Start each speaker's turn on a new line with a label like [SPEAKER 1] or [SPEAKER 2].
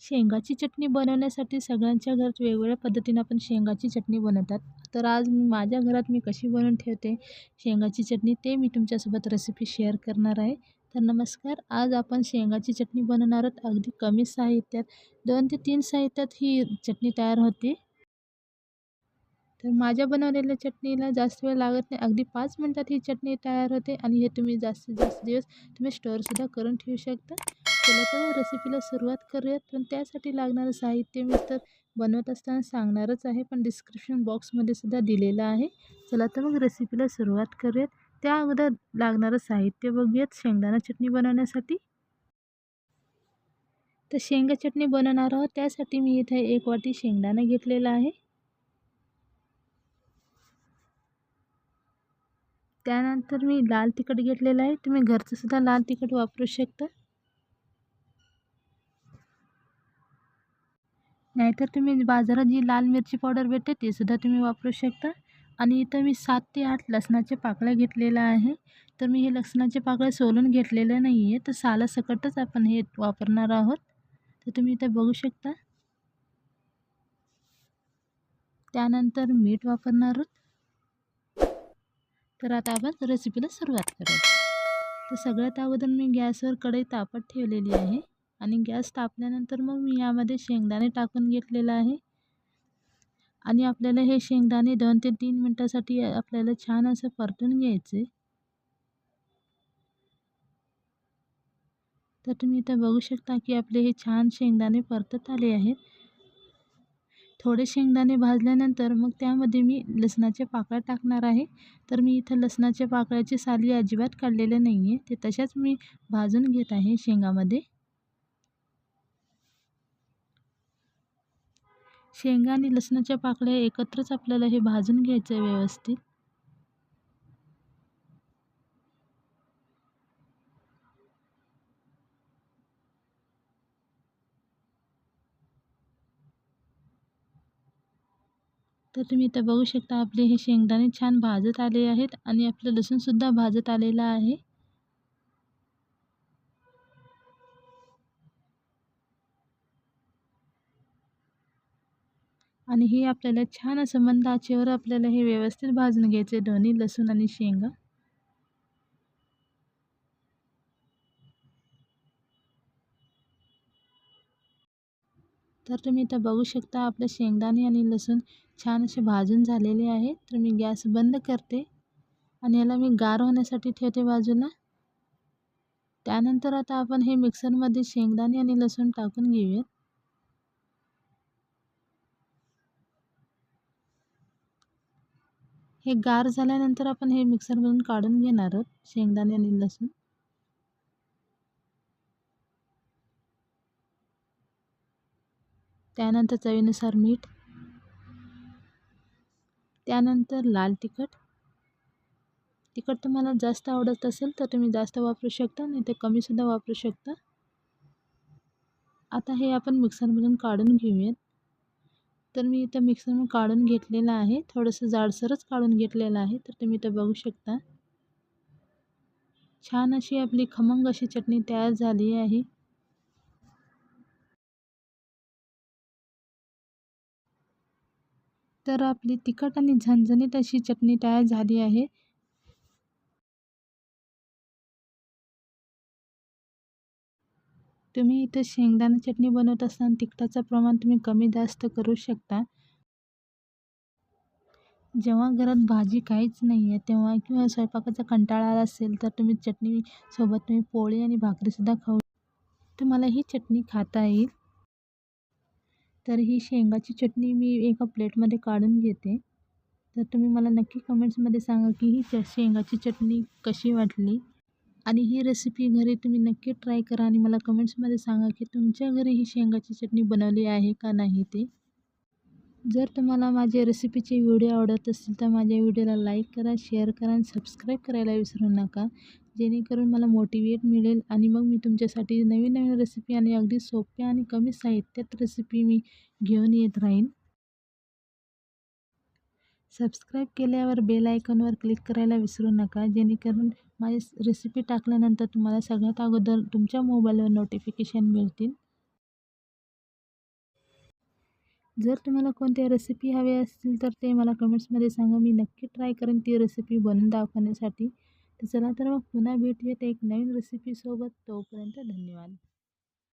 [SPEAKER 1] शेंगाची चटणी बनवण्यासाठी सगळ्यांच्या घरात वेगवेगळ्या पद्धतीने आपण शेंगाची चटणी बनवतात. तर आज माझ्या घरात मी कशी बनवून ठेवते शेंगाची चटणी ते मी तुमच्यासोबत रेसिपी शेअर करणार आहे. तर नमस्कार, आज आपण शेंगाची चटणी बनवणार आहोत. अगदी कमी साहित्यात 2 ते 3 साहित्यात ही चटणी तयार होते. तर माझ्या बनवलेल्या चटणीला जास्त वेळ लागत नाही. अगदी 5 मिनिटात ही चटणी तयार होते आणि हे तुम्ही जास्तीत जास्त दिवस तुम्ही स्टोअरसुद्धा करून ठेवू शकता. चला तर मग रेसिपीला सुरुवात करूयात. पण त्यासाठी लागणारं साहित्य मी तर बनवत असताना सांगणारच आहे, पण डिस्क्रिप्शन बॉक्समध्ये सुद्धा दिलेलं आहे. चला तर मग रेसिपीला सुरुवात करूयात. त्या अगोदर लागणारं साहित्य बघूयात शेंगदाणा चटणी बनवण्यासाठी. तर शेंगा चटणी बनवणार आहोत त्यासाठी मी इथे 1 वाटी शेंगदाणा घेतलेला आहे. त्यानंतर मी लाल तिखट घेतलेलं आहे. तुम्ही घरचं सुद्धा लाल तिखट वापरू शकता. नाहीतर तुम्ही बाजारात जी लाल मिरची पावडर भेटते ते सुद्धा तुम्ही वापरू शकता. आणि इथं मी 7 ते 8 लसणाच्या पाकळ्या घेतलेल्या आहे. तर मी हे लसणाचे पाकळ्या सोलून घेतलेलं नाही आहे, तर सालासकटच आपण हे वापरणार आहोत. तर तुम्ही इथं बघू शकता. त्यानंतर मीठ वापरणार आहोत. तर आता आपण रेसिपीला सुरुवात करूया. तर सगळ्यात अगोदर मी गॅसवर कढई तापत ठेवलेली आहे आणि गॅस तापल्यानंतर मग मी यामध्ये शेंगदाणे टाकून घेतलेलं आहे. आणि आपल्याला हे शेंगदाणे 2 ते 3 मिनिटासाठी आपल्याला छान असं परतून घ्यायचे. तर तुम्ही इथं बघू शकता की आपले हे छान शेंगदाणे परतत आले आहेत. थोडे शेंगदाणे भाजल्यानंतर मग त्यामध्ये मी लसणाच्या पाकळ्या टाकणार आहे. तर मी इथं लसणाच्या पाकळ्याची साली अजिबात काढलेलं नाही आहे, ते तशाच मी भाजून घेत आहे शेंगामध्ये. शेंगा आणि लसणाच्या पाकळ्या एकत्रच आपल्याला हे भाजून घ्यायचं आहे व्यवस्थित. तर तुम्ही इथं बघू शकता आपले हे शेंगदाणे छान भाजत आले आहेत आणि आपलं लसूणसुद्धा भाजत आलेलं आहे. आणि हे आपल्याला छान असं मंद आचेवर आपल्याला हे व्यवस्थित भाजून घ्यायचे दोन्ही लसूण आणि शेंगा. तर तुम्ही इथं बघू शकता आपले शेंगदाणे आणि लसूण छान असे भाजून झालेले आहेत. तर मी गॅस बंद करते आणि याला मी गार होण्यासाठी ठेवते बाजूला. त्यानंतर आता आपण हे मिक्सरमध्ये शेंगदाणे आणि लसूण टाकून घेऊयात. हे गार झाल्यानंतर आपण हे मिक्सरमधून काढून घेणार आहोत शेंगदाणे आणि लसूण. त्यानंतर चवीनुसार मीठ. त्यानंतर लाल तिखट. तिखट तुम्हाला जास्त आवडत असेल तर तुम्ही जास्त वापरू शकता, नाही तर कमीसुद्धा वापरू शकता. आता हे आपण मिक्सरमधून काढून घेऊयात. तर मी इथं मिक्सरमधून काढून घेतलेलं आहे. थोडंसं जाडसरच काढून घेतलेलं आहे. तर तुम्ही इथं बघू शकता. छान अशी आपली खमंग अशी चटणी तयार झाली आहे. तर आपली तिखट आणि झणझणीत अशी चटणी तयार झाली आहे. तुम्ही इथं शेंगदाणा चटणी बनवत असताना तिखटाचं प्रमाण तुम्ही कमी जास्त करू शकता. जेव्हा घरात भाजी काहीच नाही आहे तेव्हा किंवा स्वयंपाकाचा कंटाळा आला असेल तर तुम्ही चटणीसोबत तुम्ही पोळी आणि भाकरीसुद्धा खाऊ. तुम्हाला ही चटणी खाता येईल. तर ही शेंगाची चटणी मी एका प्लेटमध्ये काढून घेते. तर तुम्ही मला नक्की कमेंट्समध्ये सांगा की ही शेंगाची चटणी कशी वाटली. आणि ही रेसिपी घरी तुम्ही नक्की ट्राय करा आणि मला कमेंट्समध्ये सांगा की तुमच्या घरी ही शेंगाची चटणी बनवली आहे का नाही ते. जर तुम्हाला माझ्या रेसिपीचे व्हिडिओ आवडत असतील तर माझ्या व्हिडिओला लाईक करा, शेअर करा आणि सबस्क्राईब करायला विसरू नका. जेणेकरून मला मोटिवेट मिळेल आणि मग मी तुमच्यासाठी नवीन नवीन रेसिपी आणि अगदी सोप्या आणि कमी साहित्यात रेसिपी मी घेऊन येत राहीन. सबस्क्राईब केल्यावर बेल आयकॉनवर क्लिक करायला विसरू नका, जेणेकरून माझी रेसिपी टाकल्यानंतर तुम्हाला सगळ्यात अगोदर तुमच्या मोबाईलवर नोटिफिकेशन मिळतील. जर तुम्हाला कोणत्या रेसिपी हव्या असतील तर ते मला कमेंट्समध्ये सांगा. मी नक्की ट्राय करेन ती रेसिपी बनवून दाखवण्यासाठी. तर चला तर मग पुन्हा भेटूयात एक नवीन रेसिपीसोबत. तोपर्यंत धन्यवाद.